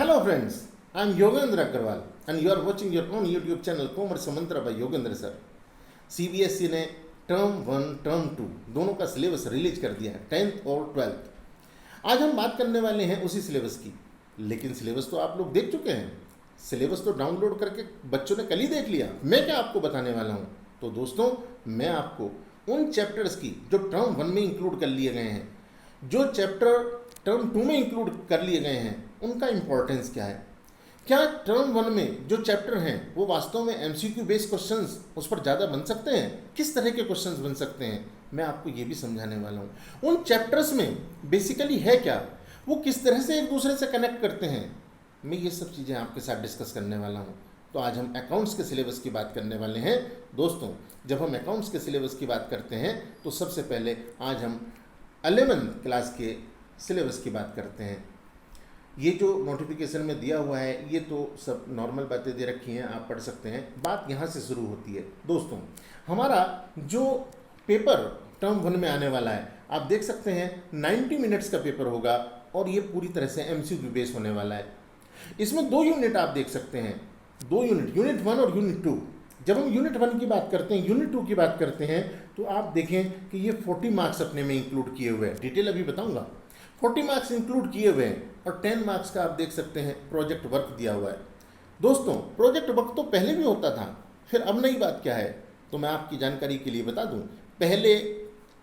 Hello friends, I am Yogendra Agarwal and you are watching your own YouTube channel Commerce Mantra by Yogendra sir. CBSE ने term 1 term 2 दोनों का syllabus release कर दिया है, 10th और 12th। आज हम बात करने वाले हैं उसी सिलेबस की, लेकिन सिलेबस तो आप लोग देख चुके हैं। सिलेबस तो डाउनलोड करके बच्चों ने कल ही देख लिया। मैं क्या आपको बताने वाला हूँ? तो दोस्तों, मैं आपको उन चैप्टर्स की जो टर्म 1 में इंक्लूड कर लिए गए हैं, जो चैप्टर टर्म 2 में इंक्लूड कर लिए गए हैं, उनका इंपॉर्टेंस क्या है। क्या टर्म 1 में जो चैप्टर हैं वो वास्तव में एमसीक्यू बेस्ड क्वेश्चंस उस पर ज़्यादा बन सकते हैं? किस तरह के क्वेश्चंस बन सकते हैं, मैं आपको ये भी समझाने वाला हूँ। उन चैप्टर्स में बेसिकली है क्या, वो किस तरह से एक दूसरे से कनेक्ट करते हैं, मैं ये सब चीज़ें आपके साथ डिस्कस करने वाला हूँ। तो आज हम अकाउंट्स के सिलेबस की बात करने वाले हैं। दोस्तों, जब हम अकाउंट्स के सिलेबस की बात करते हैं तो सबसे पहले आज हम 11th क्लास के सिलेबस की बात करते हैं। ये जो नोटिफिकेशन में दिया हुआ है ये तो सब नॉर्मल बातें दे रखी हैं, आप पढ़ सकते हैं। बात यहाँ से शुरू होती है। दोस्तों, हमारा जो पेपर टर्म 1 में आने वाला है, आप देख सकते हैं 90 मिनट्स का पेपर होगा और ये पूरी तरह से एमसीक्यू बेस होने वाला है। इसमें 2 यूनिट आप देख सकते हैं, 2 यूनिट, यूनिट 1 और यूनिट 2। जब हम यूनिट 1 की बात करते हैं, यूनिट 2 की बात करते हैं, तो आप देखें कि ये 40 मार्क्स अपने में इंक्लूड किए हुए हैं। डिटेल अभी बताऊंगा। 40 मार्क्स इंक्लूड किए हुए हैं और 10 मार्क्स का आप देख सकते हैं प्रोजेक्ट वर्क दिया हुआ है। दोस्तों, प्रोजेक्ट वर्क तो पहले भी होता था, फिर अब नई बात क्या है, तो मैं आपकी जानकारी के लिए बता दूं। पहले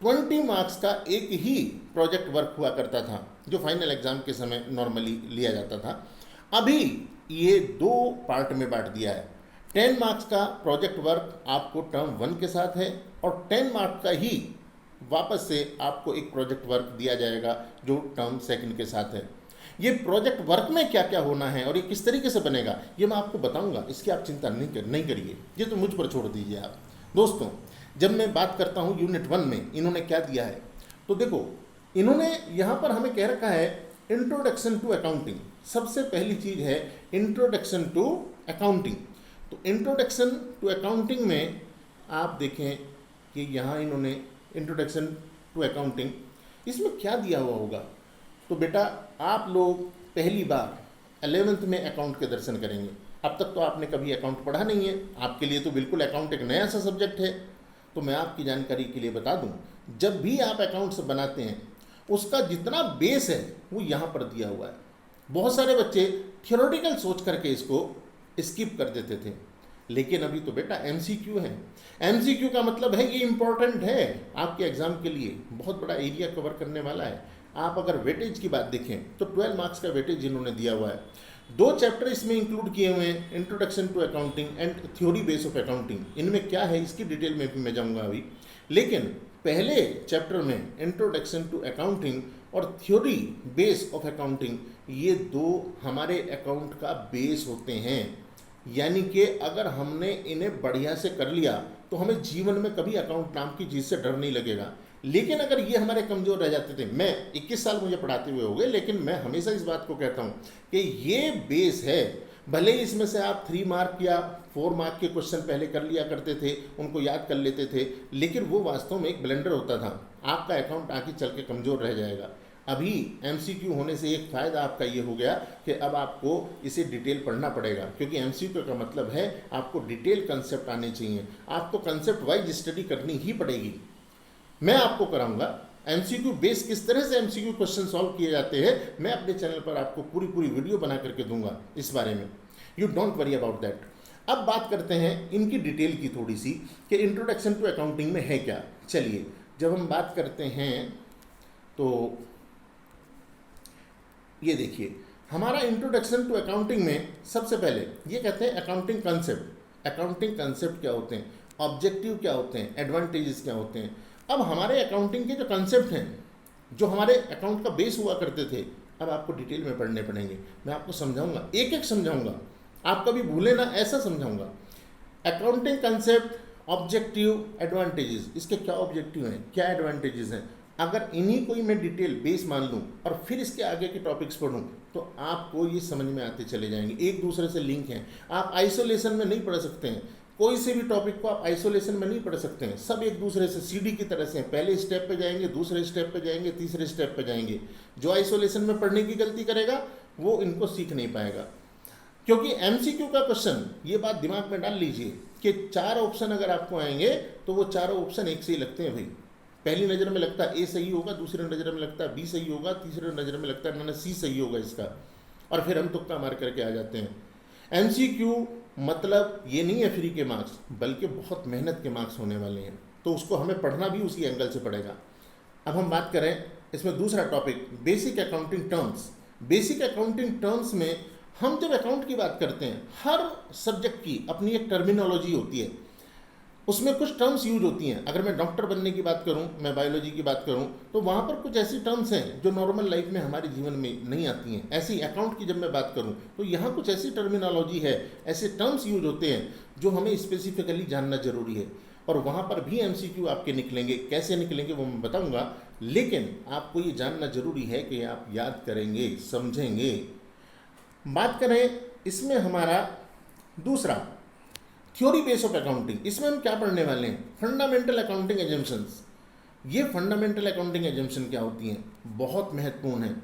20 मार्क्स का एक ही प्रोजेक्ट वर्क हुआ करता था, जो फाइनल एग्जाम के समय नॉर्मली लिया जाता था। अभी ये 2 पार्ट में बांट दिया है। 10 मार्क्स का प्रोजेक्ट वर्क आपको टर्म 1 के साथ है और 10 मार्क्स का ही वापस से आपको एक प्रोजेक्ट वर्क दिया जाएगा जो टर्म 2 के साथ है। ये प्रोजेक्ट वर्क में क्या क्या होना है और ये किस तरीके से बनेगा, ये मैं आपको बताऊंगा। इसकी आप चिंता नहीं करिए, ये तो मुझ पर छोड़ दीजिए आप। दोस्तों, जब मैं बात करता हूँ यूनिट 1 में इन्होंने क्या दिया है, तो देखो, इन्होंने यहाँ पर हमें कह रखा है इंट्रोडक्शन टू अकाउंटिंग। सबसे पहली चीज़ है इंट्रोडक्शन टू अकाउंटिंग। तो इंट्रोडक्शन टू अकाउंटिंग में आप देखें कि यहाँ इन्होंने इंट्रोडक्शन टू अकाउंटिंग, इसमें क्या दिया हुआ होगा। तो बेटा, आप लोग पहली बार 11th में अकाउंट के दर्शन करेंगे। अब तक तो आपने कभी अकाउंट पढ़ा नहीं है, आपके लिए तो बिल्कुल अकाउंट एक नया सा सब्जेक्ट है। तो मैं आपकी जानकारी के लिए बता दूं, जब भी आप अकाउंट्स बनाते हैं उसका जितना बेस है वो यहाँ पर दिया हुआ है। बहुत सारे बच्चे थियोरेटिकल सोच करके इसको स्किप कर देते थे, लेकिन अभी तो बेटा एमसीक्यू है। एमसीक्यू का मतलब है ये इंपॉर्टेंट है आपके एग्जाम के लिए, बहुत बड़ा एरिया कवर करने वाला है। आप अगर वेटेज की बात देखें तो 12 मार्क्स का वेटेज इन्होंने दिया हुआ है। 2 चैप्टर इसमें इंक्लूड किए हुए हैं, introduction to accounting and theory base of accounting. इनमें क्या है इसकी डिटेल में भी मैं जाऊँगा अभी, लेकिन पहले चैप्टर में इंट्रोडक्शन टू अकाउंटिंग और थ्योरी बेस ऑफ अकाउंटिंग, ये 2 हमारे अकाउंट का बेस होते हैं। यानी कि अगर हमने इन्हें बढ़िया से कर लिया तो हमें जीवन में कभी अकाउंट नाम की चीज़ से डर नहीं लगेगा। लेकिन अगर ये हमारे कमज़ोर रह जाते थे, मैं 21 साल मुझे पढ़ाते हुए हो गए, लेकिन मैं हमेशा इस बात को कहता हूँ कि ये बेस है। भले ही इसमें से आप 3 मार्क या 4 मार्क के क्वेश्चन पहले कर लिया करते थे, उनको याद कर लेते थे, लेकिन वो वास्तव में एक ब्लेंडर होता था। आपका अकाउंट आगे चल के कमज़ोर रह जाएगा। अभी एमसीक्यू होने से एक फ़ायदा आपका ये हो गया कि अब आपको इसे डिटेल पढ़ना पड़ेगा, क्योंकि एमसीक्यू का मतलब है आपको डिटेल कंसेप्ट आने चाहिए, आपको कंसेप्ट वाइज स्टडी करनी ही पड़ेगी। मैं आपको कराऊंगा एमसीक्यू बेस, किस तरह से एमसीक्यू क्वेश्चन सॉल्व किए जाते हैं। मैं अपने चैनल पर आपको पूरी वीडियो बना करके दूंगा इस बारे में। You don't worry about that. अब बात करते हैं इनकी डिटेल की थोड़ी सी कि इंट्रोडक्शन टू अकाउंटिंग में है क्या। चलिए, जब हम बात करते हैं तो ये देखिए, हमारा इंट्रोडक्शन टू अकाउंटिंग में सबसे पहले ये कहते हैं अकाउंटिंग कंसेप्ट। अकाउंटिंग कंसेप्ट क्या होते हैं, ऑब्जेक्टिव क्या होते हैं, एडवांटेजेस क्या होते हैं। अब हमारे अकाउंटिंग के जो कंसेप्ट हैं, जो हमारे अकाउंट का बेस हुआ करते थे, अब आपको डिटेल में पढ़ने पड़ेंगे। मैं आपको समझाऊंगा, एक एक समझाऊंगा, आप कभी भूले ना, ऐसा समझाऊंगा। अकाउंटिंग कंसेप्ट, ऑब्जेक्टिव, एडवांटेजेस, इसके क्या ऑब्जेक्टिव हैं, क्या एडवांटेजेस हैं। अगर इन्हीं को ही मैं डिटेल बेस मान लूँ और फिर इसके आगे के टॉपिक्स पढ़ूँ तो आपको ये समझ में आते चले जाएंगे। एक दूसरे से लिंक हैं, आप आइसोलेशन में नहीं पढ़ सकते हैं। कोई से भी टॉपिक को आप आइसोलेशन में नहीं पढ़ सकते हैं, सब एक दूसरे से सीडी की तरह से हैं। पहले स्टेप पे जाएंगे, दूसरे स्टेप पे जाएंगे, तीसरे स्टेप पे जाएंगे। जो आइसोलेशन में पढ़ने की गलती करेगा वो इनको सीख नहीं पाएगा। क्योंकि एमसीक्यू का क्वेश्चन, ये बात दिमाग में डाल लीजिए कि 4 ऑप्शन अगर आपको आएंगे तो वो चारों ऑप्शन एक से ही लगते हैं भाई। पहली नज़र में लगता है ए सही होगा, दूसरी नज़र में लगता है बी सही होगा, तीसरी नज़र में लगता है ना सी सही होगा इसका, और फिर हम तुक्का मार करके आ जाते हैं। एमसीक्यू मतलब ये नहीं है फ्री के मार्क्स, बल्कि बहुत मेहनत के मार्क्स होने वाले हैं, तो उसको हमें पढ़ना भी उसी एंगल से पड़ेगा। अब हम बात करें इसमें दूसरा topic, basic accounting terms. Basic accounting terms में हम जब अकाउंट की बात करते हैं, हर सब्जेक्ट की अपनी एक टर्मिनोलॉजी होती है, उसमें कुछ टर्म्स यूज होती हैं। अगर मैं डॉक्टर बनने की बात करूं, मैं बायोलॉजी की बात करूं, तो वहाँ पर कुछ ऐसी टर्म्स हैं जो नॉर्मल लाइफ में हमारे जीवन में नहीं आती हैं। ऐसी अकाउंट की जब मैं बात करूं तो यहाँ कुछ ऐसी टर्मिनोलॉजी है, ऐसे टर्म्स यूज होते हैं जो हमें स्पेसिफिकली जानना जरूरी है, और वहाँ पर भी एमसीक्यू आपके निकलेंगे। कैसे निकलेंगे वो मैं बताऊँगा, लेकिन आपको ये जानना जरूरी है कि आप याद करेंगे, समझेंगे। बात करें इसमें हमारा दूसरा थ्योरी बेस ऑफ अकाउंटिंग, इसमें हम क्या पढ़ने वाले हैं? Fundamental accounting assumptions. ये फंडामेंटल अकाउंटिंग एजम्पशन क्या होती हैं? बहुत महत्वपूर्ण है।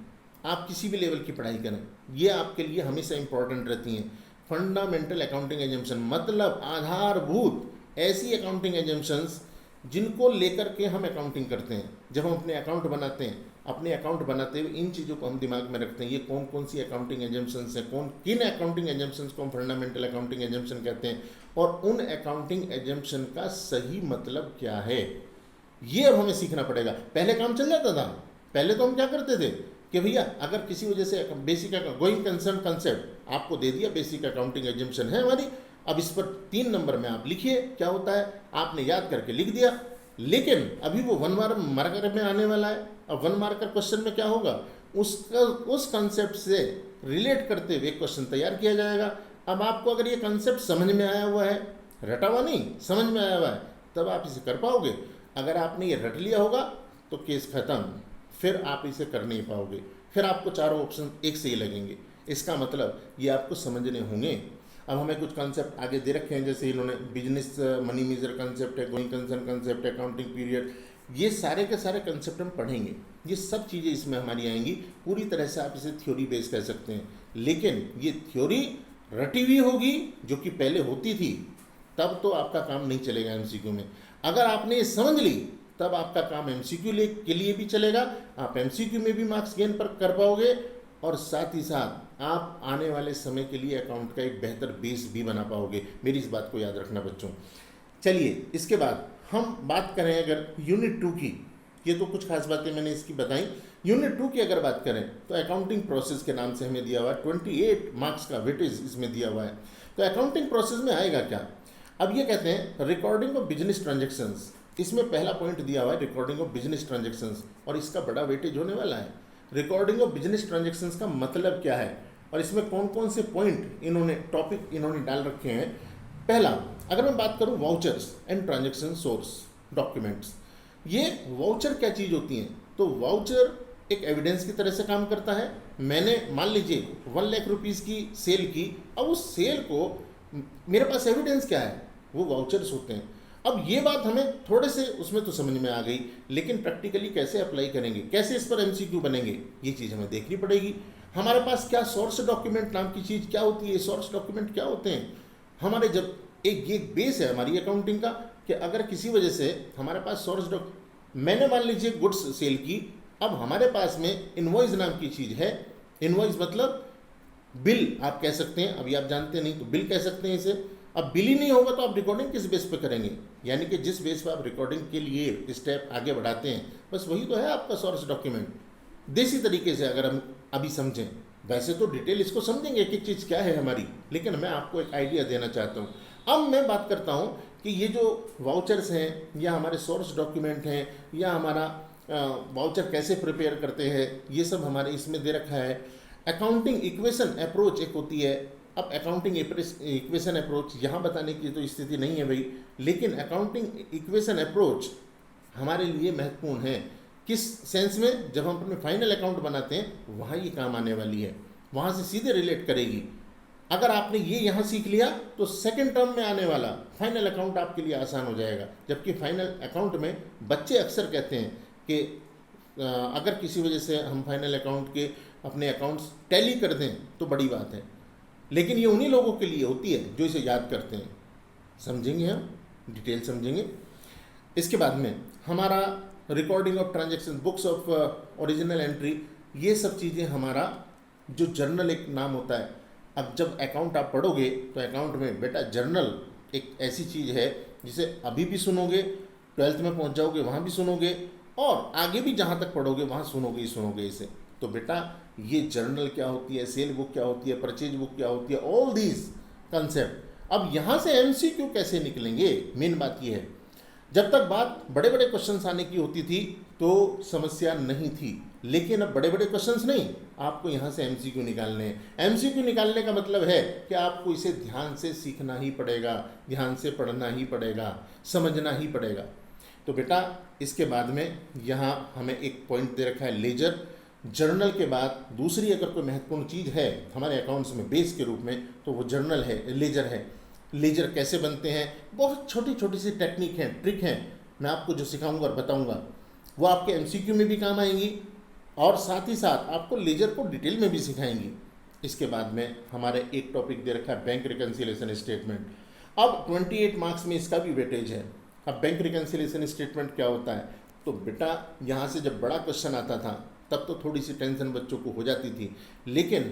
आप किसी भी लेवल की पढ़ाई करें, ये आपके लिए हमेशा इंपॉर्टेंट रहती हैं। फंडामेंटल अकाउंटिंग एजम्पशन मतलब आधारभूत ऐसी अकाउंटिंग एजम्पशंस जिनको लेकर के हम अकाउंटिंग करते हैं। जब हम अपने अकाउंट बनाते हैं, अपने अकाउंट बनाते हुए इन चीज़ों को हम दिमाग में रखते हैं। ये कौन कौन सी अकाउंटिंग एजम्पशंस हैं, किन अकाउंटिंग एजम्पशंस को हम फंडामेंटल अकाउंटिंग एजम्पशन कहते हैं, और उन अकाउंटिंग एजम्पशन का सही मतलब क्या है, ये अब हमें सीखना पड़ेगा। पहले काम चल जाता था, पहले तो हम क्या करते थे कि भैया अगर किसी वजह से बेसिक गोइंग कंसर्न कंसेप्ट आपको दे दिया, बेसिक अकाउंटिंग एजम्पशन है हमारी, अब इस पर 3 नंबर में आप लिखिए, क्या होता है आपने याद करके लिख दिया। लेकिन अभी वो 1 मार्कर में आने वाला है। अब 1 मार्कर क्वेश्चन में क्या होगा, उसका उस कंसेप्ट से रिलेट करते हुए क्वेश्चन तैयार किया जाएगा। अब आपको अगर ये कंसेप्ट समझ में आया हुआ है, रटा हुआ नहीं, समझ में आया हुआ है, तब आप इसे कर पाओगे। अगर आपने ये रट लिया होगा तो केस खत्म, फिर आप इसे कर नहीं पाओगे, फिर आपको चारों ऑप्शन एक से ही लगेंगे। इसका मतलब ये आपको समझने होंगे। अब हमें कुछ कंसेप्ट आगे दे रखे हैं, जैसे इन्होंने बिजनेस मनी मेजर कंसेप्ट है, going concern concept, accounting period, ये सारे के सारे कंसेप्ट हम पढ़ेंगे। ये सब चीज़ें इसमें हमारी आएंगी। पूरी तरह से आप इसे थ्योरी बेस कह सकते हैं, लेकिन ये थ्योरी रटी हुई होगी जो कि पहले होती थी, तब तो आपका काम नहीं चलेगा एमसीक्यू में। अगर आपने ये समझ ली तब आपका काम एमसीक्यू के लिए भी चलेगा, आप एमसीक्यू में भी मार्क्स गेन पर कर पाओगे, और साथ ही साथ आप आने वाले समय के लिए अकाउंट का एक बेहतर बेस भी बना पाओगे। मेरी इस बात को याद रखना बच्चों। चलिए इसके बाद हम बात करें अगर यूनिट 2 की, ये तो कुछ खास बातें मैंने इसकी बताई। यूनिट 2 की अगर बात करें तो अकाउंटिंग प्रोसेस के नाम से हमें दिया हुआ है 28 मार्क्स का वेटेज इसमें दिया हुआ है। तो अकाउंटिंग प्रोसेस में आएगा क्या? अब ये कहते हैं रिकॉर्डिंग ऑफ बिजनेस ट्रांजेक्शन्स, इसमें पहला पॉइंट दिया हुआ है रिकॉर्डिंग ऑफ बिजनेस ट्रांजेक्शन्स, और इसका बड़ा वेटेज होने वाला है। रिकॉर्डिंग ऑफ बिजनेस ट्रांजेक्शन्स का मतलब क्या है, और इसमें कौन कौन से पॉइंट इन्होंने टॉपिक इन्होंने डाल रखे हैं। पहला, अगर मैं बात करूं vouchers and transaction source documents, ये वाउचर क्या चीज़ होती हैं? तो वाउचर एक एविडेंस की तरह से काम करता है। मैंने मान लीजिए 1 लाख रुपीज़ की सेल की, अब उस सेल को मेरे पास एविडेंस क्या है, वो वाउचर्स होते हैं। अब ये बात हमें थोड़े से उसमें तो समझ में आ गई, लेकिन प्रैक्टिकली कैसे अप्लाई करेंगे, कैसे इस पर एमसीक्यू बनेंगे, ये चीज़ हमें देखनी पड़ेगी। हमारे पास क्या सोर्स डॉक्यूमेंट नाम की चीज़ क्या होती है, सोर्स डॉक्यूमेंट क्या होते हैं हमारे, जब एक बेस है हमारी अकाउंटिंग का कि अगर किसी वजह से हमारे पास सोर्स मैंने मान लीजिए गुड्स सेल की, अब हमारे पास में इनवॉइस नाम की चीज़ है। इनवॉइस मतलब बिल आप कह सकते हैं, अभी आप जानते नहीं तो बिल कह सकते हैं इसे। अब बिल ही नहीं होगा तो आप रिकॉर्डिंग किस बेस पे करेंगे, यानी कि जिस बेस पे आप रिकॉर्डिंग के लिए स्टेप आगे बढ़ाते हैं, बस वही तो है आपका सोर्स डॉक्यूमेंट। देसी तरीके से अगर हम अभी समझें, वैसे तो डिटेल इसको समझेंगे कि चीज़ क्या है हमारी, लेकिन मैं आपको एक आइडिया देना चाहता हूँ। अब मैं बात करता हूँ कि ये जो वाउचर्स हैं या हमारे सोर्स डॉक्यूमेंट हैं या हमारा वाउचर कैसे प्रिपेयर करते हैं, ये सब हमारे इसमें दे रखा है। अकाउंटिंग इक्वेशन अप्रोच एक होती है। अब अकाउंटिंग इक्वेशन अप्रोच यहाँ बताने की तो स्थिति नहीं है भाई, लेकिन अकाउंटिंग इक्वेशन अप्रोच हमारे लिए महत्वपूर्ण है। किस सेंस में? जब हम अपने फाइनल अकाउंट बनाते हैं वहाँ ये काम आने वाली है, वहाँ से सीधे रिलेट करेगी। अगर आपने ये यहाँ सीख लिया तो सेकंड टर्म में आने वाला फाइनल अकाउंट आपके लिए आसान हो जाएगा। जबकि फाइनल अकाउंट में बच्चे अक्सर कहते हैं कि अगर किसी वजह से हम फाइनल अकाउंट के अपने अकाउंट्स टैली कर दें तो बड़ी बात है, लेकिन ये उन्हीं लोगों के लिए होती है जो इसे याद करते हैं। समझेंगे, हम डिटेल समझेंगे। इसके बाद में हमारा recording of transaction, books of original entry, ये सब चीज़ें हमारा जो जर्नल एक नाम होता है। अब जब अकाउंट आप पढ़ोगे तो अकाउंट में बेटा जर्नल एक ऐसी चीज़ है जिसे अभी भी सुनोगे, 12th में पहुंच जाओगे वहाँ भी सुनोगे, और आगे भी जहाँ तक पढ़ोगे वहाँ सुनोगे ही सुनोगे इसे। तो बेटा ये जर्नल क्या होती है, सेल बुक क्या होती है, परचेज बुक क्या होती है, ऑल दीज कंसेप्ट। अब यहाँ से एमसीक्यू कैसे निकलेंगे, मेन बात ये है। जब तक बात बड़े बड़े क्वेश्चंस आने की होती थी तो समस्या नहीं थी, लेकिन अब बड़े बड़े क्वेश्चंस नहीं, आपको यहाँ से एमसीक्यू निकालने हैं। एमसीक्यू निकालने का मतलब है कि आपको इसे ध्यान से सीखना ही पड़ेगा, ध्यान से पढ़ना ही पड़ेगा, समझना ही पड़ेगा। तो बेटा इसके बाद में यहाँ हमें एक पॉइंट दे रखा है लेजर। जर्नल के बाद दूसरी अगर कोई महत्वपूर्ण चीज़ है हमारे अकाउंट्स में बेस के रूप में तो वो जर्नल है, लेजर है। लेजर कैसे बनते हैं, बहुत छोटी छोटी सी टेक्निक हैं, ट्रिक हैं, मैं आपको जो सिखाऊंगा और बताऊंगा वो आपके एमसीक्यू में भी काम आएंगी और साथ ही साथ आपको लेजर को डिटेल में भी सिखाएंगी। इसके बाद में हमारे एक टॉपिक दे रखा है बैंक रिकन्सिलेशन स्टेटमेंट। अब 28 मार्क्स में इसका भी वेटेज है। अब बैंक रिकन्सिलेशन स्टेटमेंट क्या होता है, तो बेटा यहाँ से जब बड़ा क्वेश्चन आता था तब तो थोड़ी सी टेंशन बच्चों को हो जाती थी, लेकिन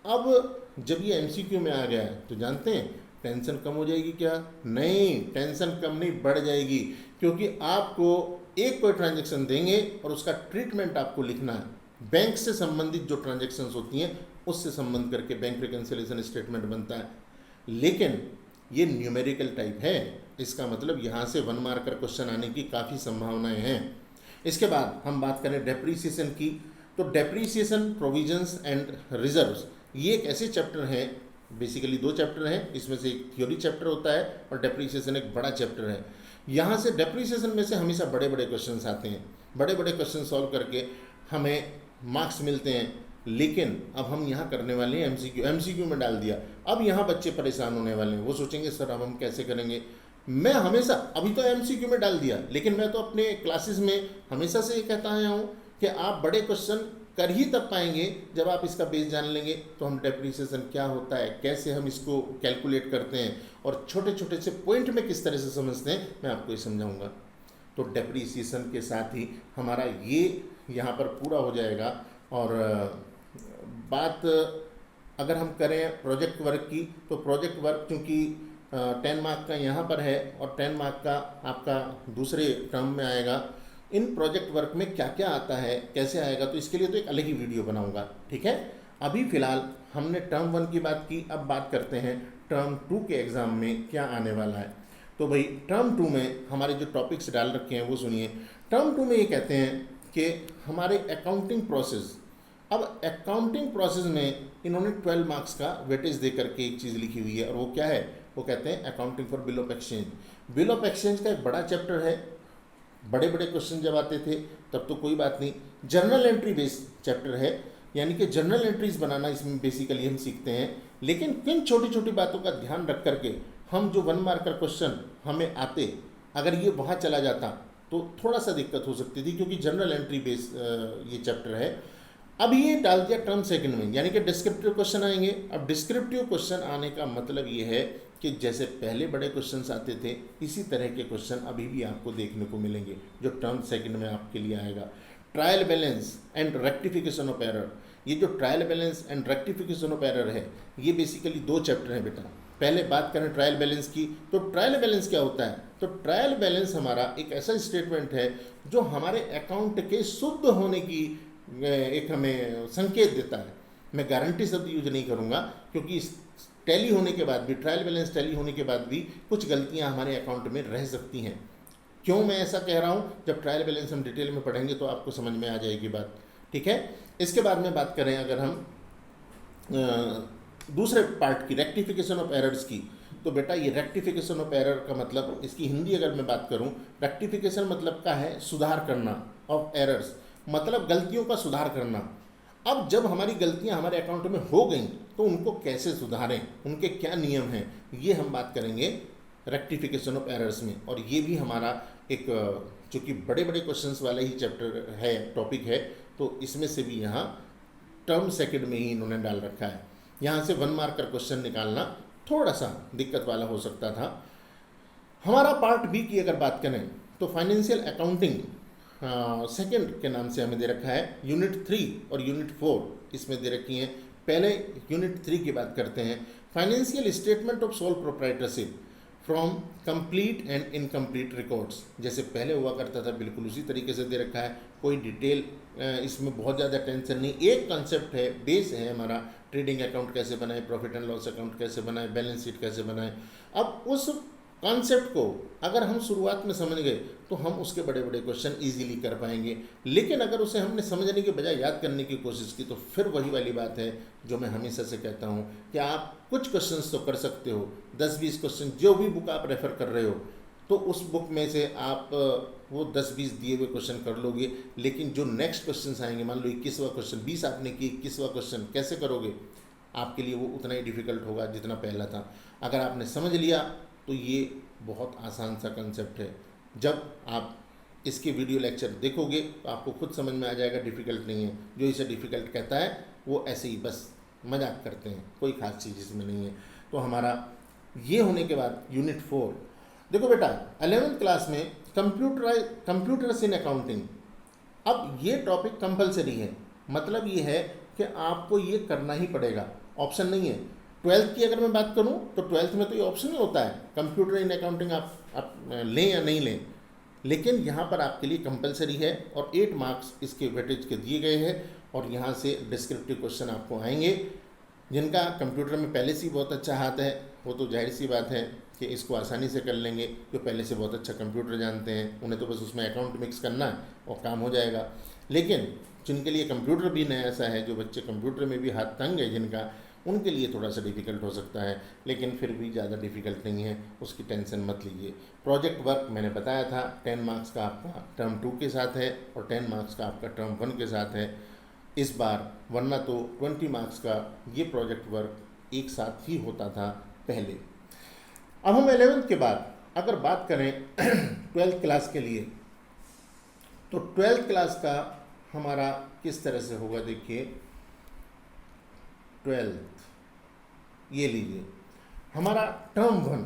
अब जब ये एमसीक्यू में आ गया है तो जानते हैं टेंशन कम हो जाएगी क्या? नहीं, टेंशन कम नहीं बढ़ जाएगी, क्योंकि आपको एक कोई ट्रांजैक्शन देंगे और उसका ट्रीटमेंट आपको लिखना है। बैंक से संबंधित जो ट्रांजैक्शंस होती हैं उससे संबंध करके बैंक रिकन्सिलेशन स्टेटमेंट बनता है, लेकिन ये न्यूमेरिकल टाइप है। इसका मतलब यहाँ से 1 मार्कर क्वेश्चन आने की काफ़ी संभावनाएं हैं। इसके बाद हम बात करें डेप्रीसिएशन की, तो डेप्रीसिएशन, प्रोविजंस एंड रिजर्व्स, ये एक ऐसे चैप्टर हैं, बेसिकली 2 चैप्टर हैं, इसमें से एक थ्योरी चैप्टर होता है और डेप्रीसिएशन एक बड़ा चैप्टर है। यहाँ से डेप्रीसिएशन में से हमेशा बड़े बड़े क्वेश्चंस आते हैं, बड़े बड़े क्वेश्चन सॉल्व करके हमें मार्क्स मिलते हैं, लेकिन अब हम यहाँ करने वाले हैं एमसीक्यू। एमसीक्यू में डाल दिया, अब यहाँ बच्चे परेशान होने वाले हैं, वो सोचेंगे सर अब हम कैसे करेंगे। मैं हमेशा, अभी तो एमसीक्यू में डाल दिया, लेकिन मैं तो अपने क्लासेस में हमेशा से ये कहता आया हूँ कि आप बड़े क्वेश्चन कर ही तब पाएंगे जब आप इसका बेस जान लेंगे। तो हम डेप्रीसिएशन क्या होता है, कैसे हम इसको कैलकुलेट करते हैं और छोटे छोटे से पॉइंट में किस तरह से समझते हैं, मैं आपको ये समझाऊंगा। तो डेप्रीसिएशन के साथ ही हमारा ये यहाँ पर पूरा हो जाएगा। और बात अगर हम करें प्रोजेक्ट वर्क की, तो प्रोजेक्ट वर्क क्योंकि 10 मार्क का यहाँ पर है और 10 मार्क का आपका दूसरे टर्म में आएगा, इन प्रोजेक्ट वर्क में क्या क्या आता है, कैसे आएगा, तो इसके लिए तो एक अलग ही वीडियो बनाऊंगा, ठीक है। अभी फ़िलहाल हमने टर्म 1 की बात की, अब बात करते हैं टर्म 2 के एग्ज़ाम में क्या आने वाला है। तो भाई टर्म 2 में हमारे जो टॉपिक्स डाल रखे हैं वो सुनिए। टर्म 2 में ये कहते हैं कि हमारे अकाउंटिंग प्रोसेस, अब अकाउंटिंग प्रोसेस में इन्होंने 12 मार्क्स का वेटेज दे करके एक चीज़ लिखी हुई है, और वो क्या है, वो कहते हैं accounting for bill of exchange. Bill of exchange का एक बड़ा चैप्टर है, बड़े बड़े क्वेश्चन जब आते थे तब तो कोई बात नहीं। जर्नल एंट्री बेस्ड चैप्टर है, यानी कि जर्नल एंट्रीज बनाना इसमें बेसिकली हम सीखते हैं, लेकिन किन छोटी छोटी बातों का ध्यान रख करके हम जो 1 मार्कर क्वेश्चन हमें आते, अगर ये वहाँ चला जाता तो थोड़ा सा दिक्कत हो सकती थी, क्योंकि जर्नल एंट्री बेस्ड ये चैप्टर है। अब ये डाल दिया टर्म सेकंड में, यानी कि डिस्क्रिप्टिव क्वेश्चन आएंगे। अब डिस्क्रिप्टिव क्वेश्चन आने का मतलब ये है कि जैसे पहले बड़े क्वेश्चंस आते थे इसी तरह के क्वेश्चन अभी भी आपको देखने को मिलेंगे जो टर्म सेकंड में आपके लिए आएगा। Trial balance and rectification of error, ये जो trial balance and rectification of error है ये बेसिकली 2 चैप्टर हैं बेटा। पहले बात करें ट्रायल बैलेंस की, तो ट्रायल बैलेंस क्या होता है, तो ट्रायल बैलेंस हमारा एक ऐसा स्टेटमेंट है जो हमारे अकाउंट के शुद्ध होने की एक हमें संकेत देता है। मैं गारंटी शब्द यूज नहीं करूँगा, क्योंकि टैली होने के बाद भी, ट्रायल बैलेंस टैली होने के बाद भी कुछ गलतियां हमारे अकाउंट में रह सकती हैं। क्यों मैं ऐसा कह रहा हूं, जब ट्रायल बैलेंस हम डिटेल में पढ़ेंगे तो आपको समझ में आ जाएगी बात, ठीक है। इसके बाद में बात करें अगर हम दूसरे पार्ट की, रेक्टिफिकेशन ऑफ एरर्स की, तो बेटा ये रेक्टिफिकेशन ऑफ एरर का मतलब, इसकी हिंदी अगर मैं बात करूं, रेक्टिफिकेशन मतलब का है सुधार करना, ऑफ एरर्स मतलब गलतियों का सुधार करना। अब जब हमारी गलतियां हमारे अकाउंट में हो गई तो उनको कैसे सुधारें, उनके क्या नियम हैं, ये हम बात करेंगे रेक्टिफिकेशन ऑफ एरर्स में। और ये भी हमारा एक चूँकि बड़े बड़े क्वेश्चंस वाला ही चैप्टर है, टॉपिक है, तो इसमें से भी यहाँ टर्म सेकंड में ही इन्होंने डाल रखा है। यहाँ से 1 मार्क का क्वेश्चन निकालना थोड़ा सा दिक्कत वाला हो सकता था। हमारा पार्ट बी की अगर बात करें तो फाइनेंशियल अकाउंटिंग सेकंड के नाम से हमें दे रखा है। यूनिट 3 और यूनिट 4 इसमें दे रखी हैं। पहले यूनिट 3 की बात करते हैं। Financial statement of sole proprietorship from complete and incomplete records. जैसे पहले हुआ करता था बिल्कुल उसी तरीके से दे रखा है, कोई डिटेल इसमें बहुत ज़्यादा टेंशन नहीं। एक कॉन्सेप्ट है, बेस है हमारा, ट्रेडिंग अकाउंट कैसे बनाए, प्रॉफिट एंड लॉस अकाउंट कैसे बनाए, बैलेंस शीट कैसे बनाए। अब उस कॉन्सेप्ट को अगर हम शुरुआत में समझ गए तो हम उसके बड़े बड़े क्वेश्चन इजीली कर पाएंगे। लेकिन अगर उसे हमने समझने के बजाय याद करने की कोशिश की तो फिर वही वाली बात है जो मैं हमेशा से कहता हूँ कि आप कुछ क्वेश्चंस तो कर सकते हो, 10-20 क्वेश्चन जो भी बुक आप रेफ़र कर रहे हो तो उस बुक में से आप वो 10-20 दिए हुए क्वेश्चन कर लोगे, लेकिन जो नेक्स्ट क्वेश्चन आएंगे, मान लो 21वां क्वेश्चन, 20 आपने की, 21वां क्वेश्चन कैसे करोगे, आपके लिए वो उतना ही डिफ़िकल्ट होगा जितना पहला था। अगर आपने समझ लिया तो ये बहुत आसान सा कंसेप्ट है। जब आप इसके वीडियो लेक्चर देखोगे तो आपको खुद समझ में आ जाएगा, डिफ़िकल्ट नहीं है। जो इसे डिफ़िकल्ट कहता है वो ऐसे ही बस मजाक करते हैं, कोई ख़ास चीज़ इसमें नहीं है। तो हमारा ये होने के बाद यूनिट 4 देखो बेटा, 11th क्लास में कंप्यूटर्स इन अकाउंटिंग। अब ये टॉपिक कंपलसरी है, मतलब ये है कि आपको ये करना ही पड़ेगा, ऑप्शन नहीं है। 12th की अगर मैं बात करूं तो 12th में तो ये ऑप्शन ही होता है, कंप्यूटर इन अकाउंटिंग आप लें या नहीं लें, लेकिन यहाँ पर आपके लिए कंपलसरी है और 8 मार्क्स इसके वेटेज के दिए गए हैं। और यहाँ से डिस्क्रिप्टिव क्वेश्चन आपको आएंगे। जिनका कंप्यूटर में पहले से ही बहुत अच्छा हाथ है वो तो जाहिर सी बात है कि इसको आसानी से कर लेंगे, जो पहले से बहुत अच्छा कंप्यूटर जानते हैं उन्हें तो बस उसमें अकाउंट मिक्स करना है और काम हो जाएगा। लेकिन जिनके लिए कंप्यूटर भी नया ऐसा है, जो बच्चे कंप्यूटर में भी हाथ तंग है जिनका, उनके लिए थोड़ा सा डिफ़िकल्ट हो सकता है, लेकिन फिर भी ज़्यादा डिफ़िकल्ट नहीं है, उसकी टेंशन मत लीजिए। प्रोजेक्ट वर्क मैंने बताया था 10 मार्क्स का आपका टर्म 2 के साथ है और 10 मार्क्स का आपका टर्म 1 के साथ है इस बार, वरना तो 20 मार्क्स का ये प्रोजेक्ट वर्क एक साथ ही होता था पहले। अब हम 11th के बाद अगर बात करें 12th क्लास के लिए, तो 12th क्लास का हमारा किस तरह से होगा, देखिए 12th ये लीजिए हमारा टर्म 1।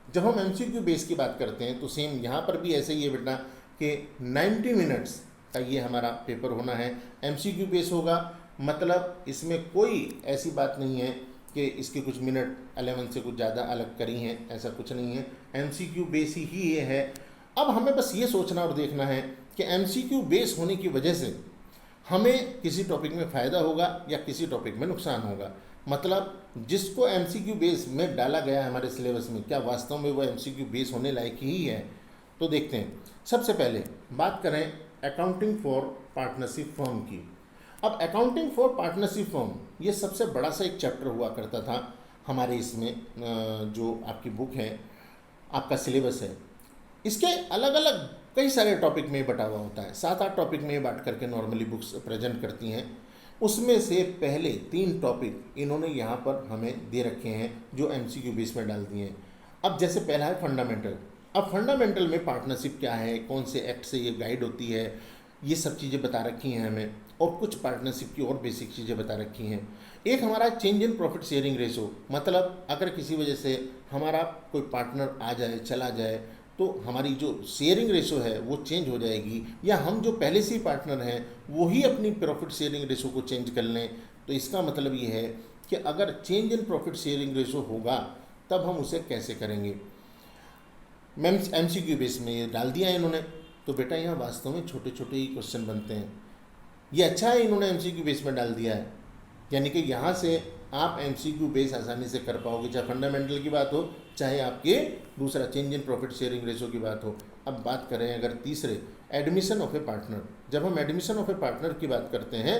जब हम एमसीक्यू बेस की बात करते हैं तो सेम यहाँ पर भी ऐसे ही है बेटा कि 90 मिनट्स का ये हमारा पेपर होना है। एमसीक्यू बेस होगा, मतलब इसमें कोई ऐसी बात नहीं है कि इसके कुछ मिनट 11 से कुछ ज़्यादा अलग करी हैं, ऐसा कुछ नहीं है। एमसीक्यू बेस ही ये है। अब हमें बस ये सोचना और देखना है कि एमसीक्यू बेस होने की वजह से हमें किसी टॉपिक में फ़ायदा होगा या किसी टॉपिक में नुकसान होगा। मतलब जिसको एमसीक्यू बेस में डाला गया है हमारे सिलेबस में, क्या वास्तव में वो एमसीक्यू बेस होने लायक ही है? तो देखते हैं। सबसे पहले बात करें अकाउंटिंग फॉर पार्टनरशिप फर्म की। अब अकाउंटिंग फॉर पार्टनरशिप फर्म ये सबसे बड़ा सा एक चैप्टर हुआ करता था हमारे इसमें, जो आपकी बुक है, आपका सिलेबस है, इसके अलग अलग कई सारे टॉपिक में बटा हुआ होता है। 7-8 टॉपिक में बांट करके नॉर्मली बुक्स प्रेजेंट करती हैं। उसमें से पहले 3 टॉपिक इन्होंने यहाँ पर हमें दे रखे हैं जो एमसीक्यू बेस में डाल दिए हैं। अब जैसे पहला है फंडामेंटल। अब फंडामेंटल में पार्टनरशिप क्या है, कौन से एक्ट से ये गाइड होती है, ये सब चीज़ें बता रखी हैं हमें, और कुछ पार्टनरशिप की और बेसिक चीज़ें बता रखी हैं। एक हमारा change in profit sharing ratio, मतलब अगर किसी वजह से हमारा कोई पार्टनर आ जाए, चला जाए, तो हमारी जो शेयरिंग रेशो है वो चेंज हो जाएगी, या हम जो पहले से ही पार्टनर हैं वही अपनी प्रॉफिट शेयरिंग रेशो को चेंज कर लें। तो इसका मतलब ये है कि अगर change in profit sharing ratio होगा तब हम उसे कैसे करेंगे। एमसीक्यू बेस में ये डाल दिया है इन्होंने। तो बेटा यहाँ वास्तव में छोटे छोटे ही क्वेश्चन बनते हैं। ये अच्छा है इन्होंने एमसीक्यू बेस में डाल दिया है, यानी कि यहाँ से आप एमसीक्यू बेस आसानी से कर पाओगे, चाहे फंडामेंटल की बात हो, चाहे आपके दूसरा change in profit sharing ratio की बात हो। अब बात करें अगर तीसरे, एडमिशन ऑफ ए पार्टनर। जब हम एडमिशन ऑफ ए पार्टनर की बात करते हैं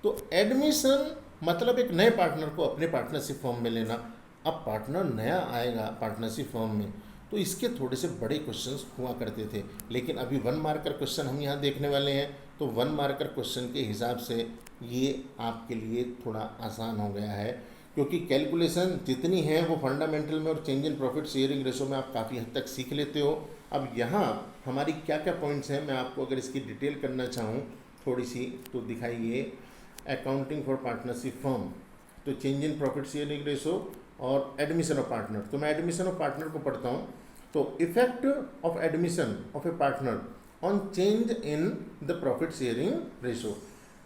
तो एडमिशन मतलब एक नए पार्टनर को अपने पार्टनरशिप फर्म में लेना। अब पार्टनर नया आएगा पार्टनरशिप फर्म में तो इसके थोड़े से बड़े क्वेश्चंस हुआ करते थे, लेकिन अभी 1 मार्कर क्वेश्चन हम यहाँ देखने वाले हैं। तो 1 मार्कर क्वेश्चन के हिसाब से ये आपके लिए थोड़ा आसान हो गया है, क्योंकि कैलकुलेशन जितनी है वो फंडामेंटल में और change in profit sharing ratio में आप काफ़ी हद तक सीख लेते हो। अब यहाँ हमारी क्या क्या पॉइंट्स हैं, मैं आपको अगर इसकी डिटेल करना चाहूँ थोड़ी सी तो दिखाइए। अकाउंटिंग फॉर पार्टनरशिप फर्म, तो change in profit sharing ratio और एडमिशन ऑफ पार्टनर। तो मैं एडमिशन ऑफ पार्टनर को पढ़ता हूँ। तो effect of admission of A partner on change in the profit sharing ratio,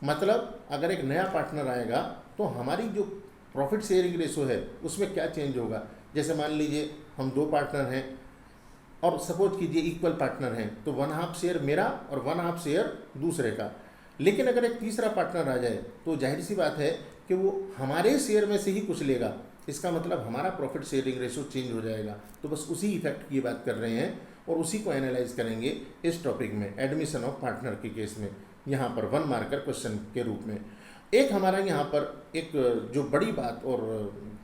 मतलब अगर एक नया पार्टनर आएगा तो हमारी जो प्रॉफिट शेयरिंग रेशो है उसमें क्या चेंज होगा। जैसे मान लीजिए हम 2 पार्टनर हैं और सपोज कीजिए इक्वल पार्टनर हैं, तो 1/2 शेयर मेरा और 1/2 शेयर दूसरे का। लेकिन अगर एक तीसरा पार्टनर आ जाए तो जाहिर सी बात है कि वो हमारे शेयर में से ही कुछ लेगा, इसका मतलब हमारा प्रॉफिट शेयरिंग रेशो चेंज हो जाएगा। तो बस उसी इफेक्ट की बात कर रहे हैं और उसी को एनालाइज करेंगे इस टॉपिक में, एडमिशन ऑफ पार्टनर के केस में, यहाँ पर 1 मार्कर क्वेश्चन के रूप में। एक हमारा यहाँ पर एक जो बड़ी बात और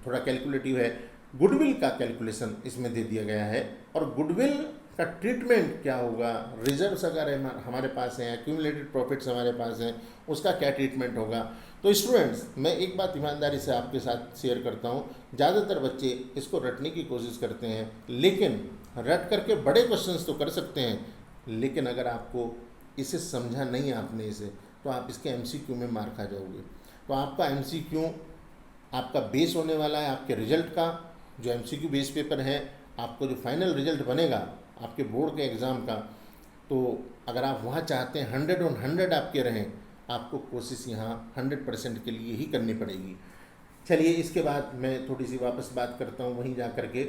थोड़ा कैलकुलेटिव है, गुडविल का कैलकुलेशन इसमें दे दिया गया है। और गुडविल का ट्रीटमेंट क्या होगा, रिजर्व्स अगर हमारे पास हैं, एक्यूमुलेटेड प्रॉफिट्स हमारे पास हैं, उसका क्या ट्रीटमेंट होगा। तो स्टूडेंट्स, मैं एक बात ईमानदारी से आपके साथ शेयर करता हूँ, ज़्यादातर बच्चे इसको रटने की कोशिश करते हैं, लेकिन रट करके बड़े क्वेश्चंस तो कर सकते हैं, लेकिन अगर आपको इसे समझा नहीं आपने इसे, तो आप इसके MCQ में मार खा जाओगे। तो आपका MCQ आपका बेस होने वाला है आपके रिजल्ट का, जो MCQ बेस पेपर है, आपको जो फाइनल रिजल्ट बनेगा आपके बोर्ड के एग्ज़ाम का। तो अगर आप वहाँ चाहते हैं 100 on 100 आपके रहें, आपको कोशिश यहाँ 100% के लिए ही करनी पड़ेगी। चलिए इसके बाद मैं थोड़ी सी वापस बात करता हूँ वहीं जा कर के।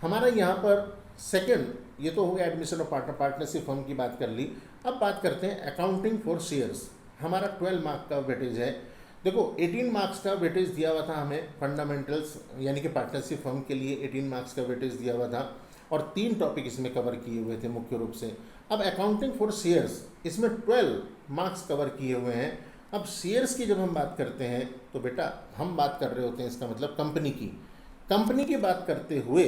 हमारा यहाँ पर सेकंड, ये तो हो गया एडमिशन ऑफ पार्टनरशिप फर्म की बात कर ली। अब बात करते हैं अकाउंटिंग फॉर शेयर्स। हमारा 12 मार्क का वेटेज है। देखो 18 मार्क्स का वेटेज दिया हुआ था हमें फंडामेंटल्स यानी कि पार्टनरशिप फर्म के लिए 18 मार्क्स का वेटेज दिया हुआ था और 3 टॉपिक इसमें कवर किए हुए थे मुख्य रूप से। अब अकाउंटिंग फॉर शेयर्स इसमें 12 मार्क्स कवर किए हुए हैं। अब शेयर्स की जब हम बात करते हैं तो बेटा हम बात कर रहे होते हैं, इसका मतलब कंपनी की बात करते हुए,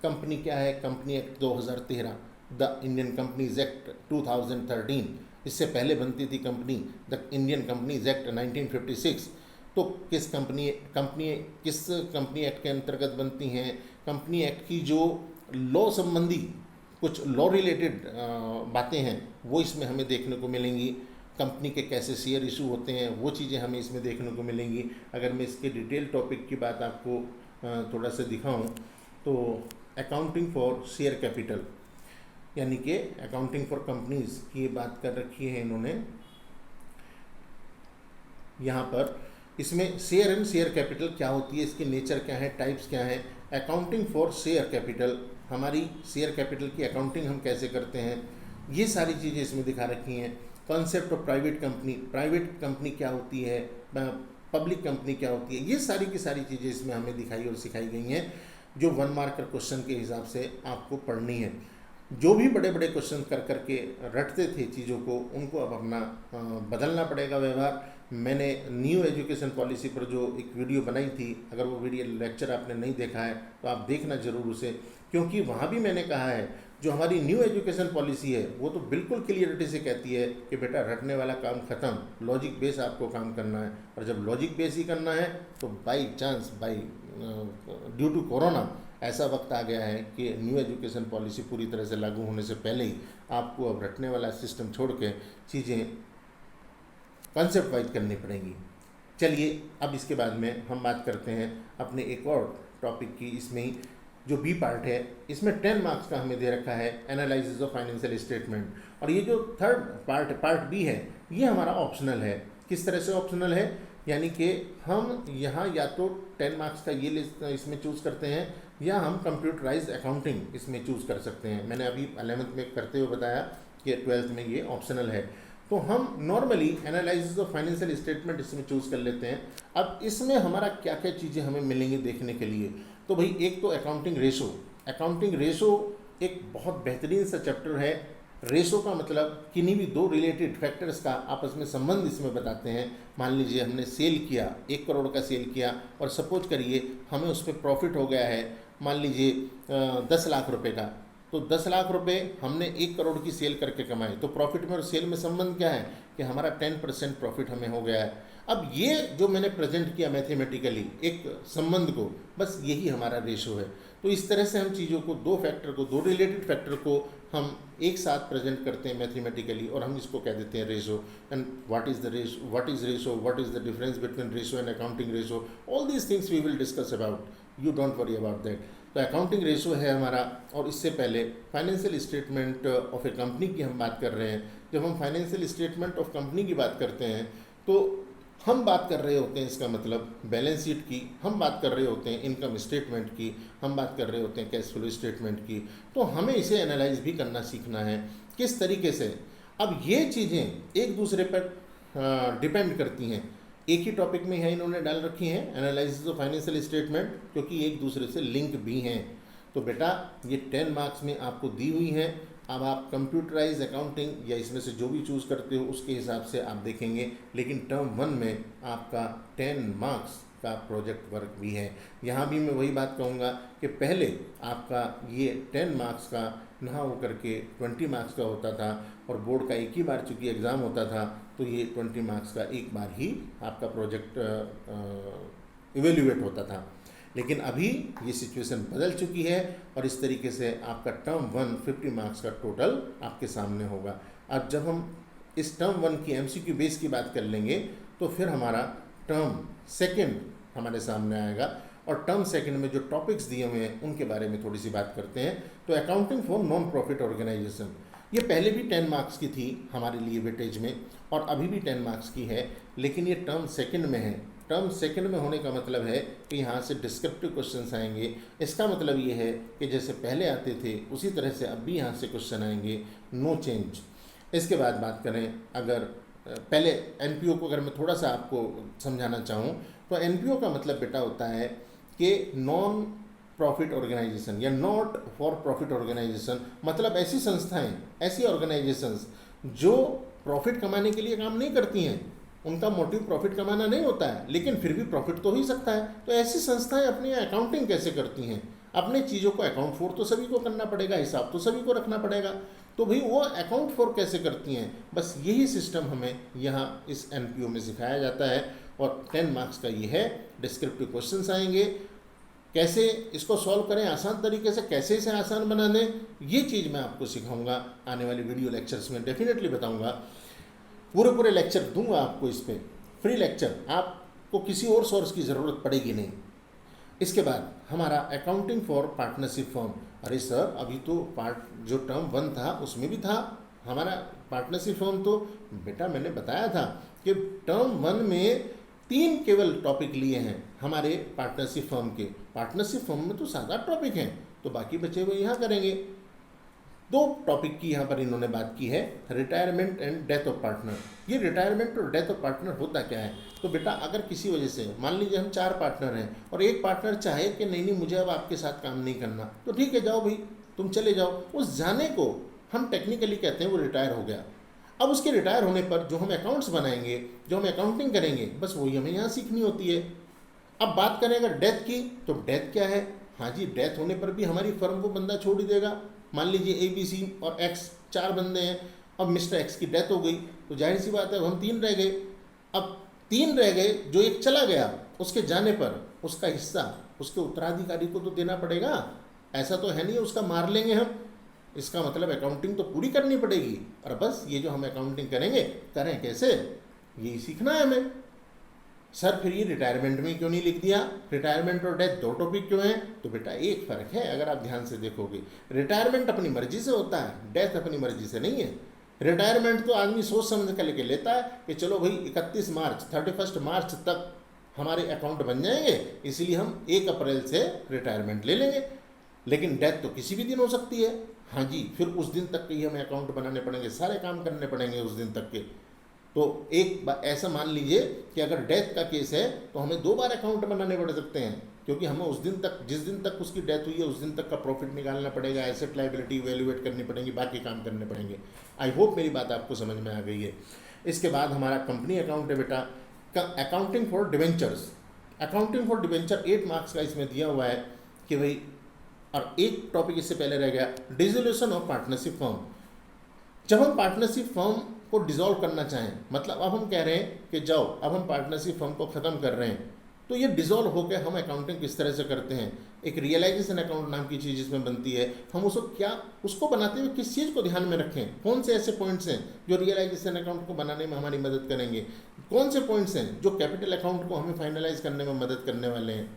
कंपनी क्या है, company act 2013, the Indian companies act 2013, इससे पहले बनती थी company the Indian companies act 1956। तो किस कंपनी एक्ट के अंतर्गत बनती हैं, कंपनी एक्ट की जो लॉ संबंधी कुछ लॉ रिलेटेड बातें हैं वो इसमें हमें देखने को मिलेंगी। कंपनी के कैसे शेयर इशू होते हैं वो चीज़ें हमें इसमें देखने को मिलेंगी। अगर मैं इसके डिटेल टॉपिक की बात आपको थोड़ा सा दिखाऊं तो अकाउंटिंग फॉर शेयर कैपिटल यानी कि अकाउंटिंग फॉर कंपनीज की बात कर रखी है इन्होंने यहाँ पर। इसमें शेयर एंड शेयर कैपिटल क्या होती है, इसकी नेचर क्या है, टाइप्स क्या है। अकाउंटिंग फॉर शेयर कैपिटल, हमारी शेयर कैपिटल की अकाउंटिंग हम कैसे करते हैं, ये सारी चीज़ें इसमें दिखा रखी हैं। कॉन्सेप्ट ऑफ प्राइवेट कंपनी क्या होती है, पब्लिक कंपनी क्या होती है, ये सारी की सारी चीज़ें इसमें हमें दिखाई और सिखाई गई हैं, जो 1 मार्कर क्वेश्चन के हिसाब से आपको पढ़नी है। जो भी बड़े बड़े क्वेश्चन कर करके रटते थे चीज़ों को, उनको अब अपना बदलना पड़ेगा व्यवहार। मैंने न्यू एजुकेशन पॉलिसी पर जो एक वीडियो बनाई थी, अगर वो वीडियो लेक्चर आपने नहीं देखा है तो आप देखना ज़रूर उसे, क्योंकि वहाँ भी मैंने कहा है जो हमारी न्यू एजुकेशन पॉलिसी है वो तो बिल्कुल क्लियरिटी से कहती है कि बेटा रटने वाला काम ख़त्म, लॉजिक बेस आपको काम करना है। और जब लॉजिक बेस ही करना है तो by chance due to corona ऐसा वक्त आ गया है कि न्यू एजुकेशन पॉलिसी पूरी तरह से लागू होने से पहले ही आपको अब रटने वाला सिस्टम छोड़ के चीज़ें कॉन्सेप्ट वाइज करनी पड़ेंगी। चलिए अब इसके बाद में हम बात करते हैं अपने एक और टॉपिक की। इसमें ही जो बी पार्ट है इसमें 10 मार्क्स का हमें दे रखा है एनालिसिस ऑफ फाइनेंशियल स्टेटमेंट। और ये जो थर्ड पार्ट बी है ये हमारा ऑप्शनल है। किस तरह से ऑप्शनल है, यानी कि हम यहाँ या तो 10 मार्क्स का ये लिस्ट इसमें चूज़ करते हैं या हम कंप्यूटराइज्ड अकाउंटिंग इसमें चूज़ कर सकते हैं। मैंने अभी 11th में करते हुए बताया कि 12th में ये ऑप्शनल है। तो हम normally analysis of financial statement इसमें चूज़ कर लेते हैं। अब इसमें हमारा क्या क्या चीज़ें हमें मिलेंगी देखने के लिए, तो भाई एक तो अकाउंटिंग रेशो एक बहुत बेहतरीन सा चैप्टर है। रेशो का मतलब किन्हीं भी 2 रिलेटेड फैक्टर्स का आपस में संबंध इसमें बताते हैं। मान लीजिए हमने सेल किया, 1 करोड़ का सेल किया और सपोज करिए हमें उस पर प्रॉफिट हो गया है मान लीजिए 10 लाख रुपए का, तो 10 लाख रुपए हमने 1 करोड़ की सेल करके कमाए, तो प्रॉफिट में और सेल में संबंध क्या है कि हमारा 10% प्रॉफिट हमें हो गया है। अब ये जो मैंने प्रेजेंट किया मैथमेटिकली एक संबंध को, बस यही हमारा रेशो है। तो इस तरह से हम चीज़ों को, दो फैक्टर को, दो रिलेटेड फैक्टर को हम एक साथ प्रेजेंट करते हैं मैथमेटिकली, और हम इसको कह देते हैं ratio. And what is the ratio, what is ratio, what is the difference between ratio and accounting ratio, all these things we will discuss about, you don't worry about that. तो accounting ratio है हमारा, और इससे पहले financial statement of a company की हम बात कर रहे हैं। जब हम फाइनेंशियल स्टेटमेंट ऑफ कंपनी की बात करते हैं तो हम बात कर रहे होते हैं, इसका मतलब बैलेंस शीट की, हम बात कर रहे होते हैं इनकम स्टेटमेंट की, हम बात कर रहे होते हैं कैश फ्लो स्टेटमेंट की। तो हमें इसे एनालाइज भी करना सीखना है किस तरीके से। अब ये चीज़ें एक दूसरे पर डिपेंड करती हैं, एक ही टॉपिक में है इन्होंने डाल रखी हैं, एनालिसिस ऑफ फाइनेंशियल स्टेटमेंट, क्योंकि एक दूसरे से लिंक भी हैं। तो बेटा ये 10 मार्क्स में आपको दी हुई हैं। अब आप कंप्यूटराइज अकाउंटिंग या इसमें से जो भी चूज़ करते हो उसके हिसाब से आप देखेंगे, लेकिन टर्म 1 में आपका 10 मार्क्स का प्रोजेक्ट वर्क भी है। यहाँ भी मैं वही बात कहूँगा कि पहले आपका ये 10 मार्क्स का ना हो करके 20 मार्क्स का होता था, और बोर्ड का एक ही बार चूँकि एग्ज़ाम होता था तो ये 20 मार्क्स का एक बार ही आपका प्रोजेक्ट इवेल्युएट होता था। लेकिन अभी ये सिचुएशन बदल चुकी है, और इस तरीके से आपका टर्म 1 50 मार्क्स का टोटल आपके सामने होगा। अब जब हम इस टर्म 1 की MCQ बेस की बात कर लेंगे तो फिर हमारा टर्म 2 हमारे सामने आएगा, और टर्म 2 में जो टॉपिक्स दिए हुए हैं उनके बारे में थोड़ी सी बात करते हैं। तो accounting for non profit organisation, ये पहले भी 10 मार्क्स की थी हमारे लिए वेटेज में, और अभी भी 10 मार्क्स की है, लेकिन ये टर्म 2 में है। टर्म 2 में होने का मतलब है कि यहाँ से डिस्क्रिप्टिव क्वेश्चंस आएंगे। इसका मतलब ये है कि जैसे पहले आते थे उसी तरह से अब भी यहाँ से क्वेश्चन आएंगे, नो चेंज। इसके बाद बात करें, अगर पहले NPO को अगर मैं थोड़ा सा आपको समझाना चाहूँ तो NPO का मतलब बेटा होता है कि नॉन प्रॉफिट ऑर्गेनाइजेशन या नॉट फॉर प्रॉफिट ऑर्गेनाइजेशन, मतलब ऐसी संस्थाएं, ऐसी ऑर्गेनाइजेशंस जो प्रॉफिट कमाने के लिए काम नहीं करती हैं, उनका मोटिव प्रॉफिट कमाना नहीं होता है, लेकिन फिर भी प्रॉफिट तो ही सकता है। तो ऐसी संस्थाएं अपनी अकाउंटिंग कैसे करती हैं, अपने चीज़ों को अकाउंट फॉर तो सभी को करना पड़ेगा, हिसाब तो सभी को रखना पड़ेगा, तो भाई वो अकाउंट फॉर कैसे करती हैं, बस यही सिस्टम हमें यहाँ इस NPO में सिखाया जाता है। और 10 मार्क्स का ये है, डिस्क्रिप्टिव क्वेश्चंस आएंगे, कैसे इसको सॉल्व करें आसान तरीके से, कैसे इसे आसान बना दें, ये चीज़ मैं आपको सिखाऊंगा आने वाली वीडियो लेक्चर्स में, डेफिनेटली बताऊंगा। पूरे लेक्चर दूंगा आपको इस पर, फ्री लेक्चर, आपको किसी और सोर्स की ज़रूरत पड़ेगी नहीं। इसके बाद हमारा अकाउंटिंग फॉर पार्टनरशिप फर्म, अरे सर अभी तो जो टर्म 1 था उसमें भी था हमारा पार्टनरशिप फर्म, तो बेटा मैंने बताया था कि टर्म 1 में 3 केवल टॉपिक लिए हैं हमारे पार्टनरशिप फर्म के। पार्टनरशिप फर्म में तो 7-8 टॉपिक हैं, तो बाकी बचे हुए यहाँ करेंगे। 2 टॉपिक की यहाँ पर इन्होंने बात की है, retirement and death of partner. ये रिटायरमेंट और डेथ ऑफ पार्टनर होता क्या है, तो बेटा अगर किसी वजह से मान लीजिए हम 4 पार्टनर हैं और एक पार्टनर चाहे कि नहीं मुझे अब आपके साथ काम नहीं करना, तो ठीक है जाओ भाई तुम चले जाओ, उस जाने को हम टेक्निकली कहते हैं वो रिटायर हो गया। अब उसके रिटायर होने पर जो हम अकाउंट्स बनाएंगे, जो हम अकाउंटिंग करेंगे, बस वही हमें यहाँ सीखनी होती है। अब बात करें अगर डेथ की, तो डेथ क्या है, हाँ जी डेथ होने पर भी हमारी फर्म को बंदा छोड़ ही देगा। मान लीजिए ABC और X 4 बंदे हैं, अब मिस्टर X की डेथ हो गई तो जाहिर सी बात है हम 3 रह गए। अब 3 रह गए, जो एक चला गया उसके जाने पर उसका हिस्सा उसके उत्तराधिकारी को तो देना पड़ेगा, ऐसा तो है नहीं उसका मार लेंगे हम। इसका मतलब अकाउंटिंग तो पूरी करनी पड़ेगी, और बस ये जो हम अकाउंटिंग करेंगे करें कैसे, यही सीखना है हमें। सर फिर ये रिटायरमेंट में क्यों नहीं लिख दिया, रिटायरमेंट और डेथ 2 टॉपिक क्यों हैं, तो बेटा एक फ़र्क है अगर आप ध्यान से देखोगे, रिटायरमेंट अपनी मर्जी से होता है, डेथ अपनी मर्जी से नहीं है। रिटायरमेंट तो आदमी सोच समझ कर लेके लेता है कि चलो भाई 31 मार्च 31 मार्च तक हमारे अकाउंट बन जाएंगे, इसीलिए हम 1 अप्रैल से रिटायरमेंट ले लेंगे। लेकिन डेथ तो किसी भी दिन हो सकती है, हाँ जी, फिर उस दिन तक के ही हमें अकाउंट बनाने पड़ेंगे, सारे काम करने पड़ेंगे उस दिन तक के। तो एक ऐसा मान लीजिए कि अगर डेथ का केस है तो हमें 2 बार अकाउंट बनाने पड़ सकते हैं, क्योंकि हमें उस दिन तक, जिस दिन तक उसकी डेथ हुई है उस दिन तक का प्रॉफिट निकालना पड़ेगा, एसेट लायबिलिटी इवैल्यूएट करनी पड़ेंगी, बाकी काम करने पड़ेंगे। आई होप मेरी बात आपको समझ में आ गई है। इसके बाद हमारा कंपनी अकाउंट है बेटा, accounting for debentures. Accounting for debenture 8 marks का इसमें दिया हुआ है कि भाई और एक टॉपिक इससे पहले रह गया, डिसोल्यूशन ऑफ पार्टनरशिप फर्म। जब हम पार्टनरशिप फर्म को डिसॉल्व करना चाहें, मतलब अब हम कह रहे हैं कि जाओ अब हम पार्टनरशिप फर्म को ख़त्म कर रहे हैं, तो ये डिसॉल्व होकर हम अकाउंटिंग किस तरह से करते हैं। एक रियलाइजेशन अकाउंट नाम की चीज़ इसमें बनती है। हम उसको बनाते हुए किस चीज़ को ध्यान में रखें, कौन से ऐसे पॉइंट्स हैं जो रियलाइजेशन अकाउंट को बनाने में हमारी मदद करेंगे, कौन से पॉइंट्स हैं जो कैपिटल अकाउंट को हमें फाइनलाइज करने में मदद करने वाले हैं।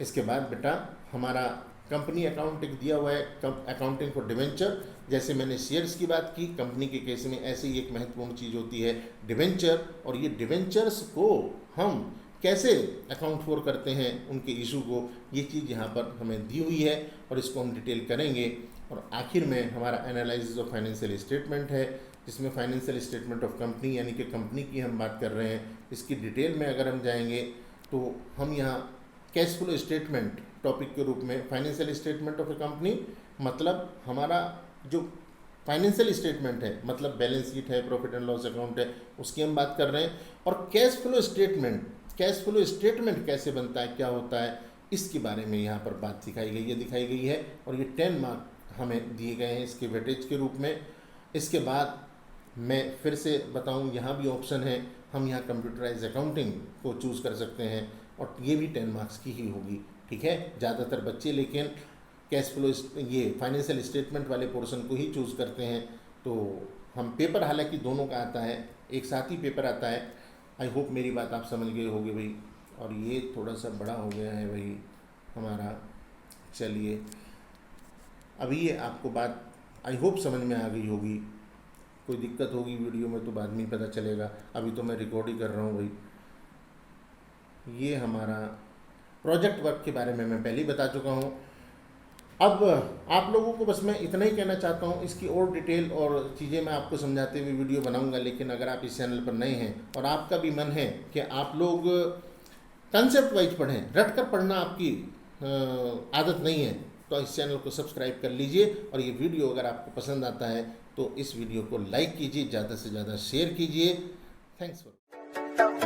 इसके बाद बेटा हमारा कंपनी अकाउंट एक दिया हुआ है, अकाउंटिंग फॉर डिवेंचर। जैसे मैंने शेयर्स की बात की, कंपनी के केस में ऐसे ही एक महत्वपूर्ण चीज़ होती है डिवेंचर, और ये डिवेंचर्स को हम कैसे अकाउंट फॉर करते हैं, उनके इशू को, ये चीज़ यहाँ पर हमें दी हुई है और इसको हम डिटेल करेंगे। और आखिर में हमारा एनालिसिस ऑफ फाइनेंशियल स्टेटमेंट है, जिसमें फाइनेंशियल स्टेटमेंट ऑफ कंपनी यानी कि कंपनी की हम बात कर रहे हैं। इसकी डिटेल में अगर हम जाएंगे तो हम यहाँ कैश फ्लो स्टेटमेंट टॉपिक के रूप में, financial statement of a company मतलब हमारा जो फाइनेंशियल स्टेटमेंट है, मतलब बैलेंस शीट है, प्रॉफिट एंड लॉस अकाउंट है, उसकी हम बात कर रहे हैं। और कैश फ्लो स्टेटमेंट कैसे बनता है, क्या होता है, इसके बारे में यहाँ पर बात दिखाई गई है और ये 10 मार्क हमें दिए गए हैं इसके वेटेज के रूप में। इसके बाद मैं फिर से बताऊँ, यहाँ भी ऑप्शन है, हम यहाँ कंप्यूटराइज अकाउंटिंग को चूज़ कर सकते हैं और ये भी 10 मार्क्स की ही होगी। ठीक है, ज़्यादातर बच्चे लेकिन कैश फ्लो ये फाइनेंशियल स्टेटमेंट वाले पोर्शन को ही चूज़ करते हैं। तो हम पेपर हालांकि दोनों का आता है, एक साथ ही पेपर आता है। आई होप मेरी बात आप समझ गए होगे भाई। और ये थोड़ा सा बड़ा हो गया है भाई हमारा। चलिए अभी ये आपको बात आई होप समझ में आ गई होगी। कोई दिक्कत होगी वीडियो में तो बाद में पता चलेगा, अभी तो मैं रिकॉर्ड ही कर रहा हूँ भाई। ये हमारा प्रोजेक्ट वर्क के बारे में मैं पहले ही बता चुका हूँ। अब आप लोगों को बस मैं इतना ही कहना चाहता हूँ, इसकी और डिटेल और चीज़ें मैं आपको समझाते हुए वीडियो बनाऊंगा। लेकिन अगर आप इस चैनल पर नए हैं और आपका भी मन है कि आप लोग कंसेप्ट वाइज पढ़ें, रट कर पढ़ना आपकी आदत नहीं है, तो इस चैनल को सब्सक्राइब कर लीजिए। और ये वीडियो अगर आपको पसंद आता है तो इस वीडियो को लाइक कीजिए, ज़्यादा से ज़्यादा शेयर कीजिए। Thanks for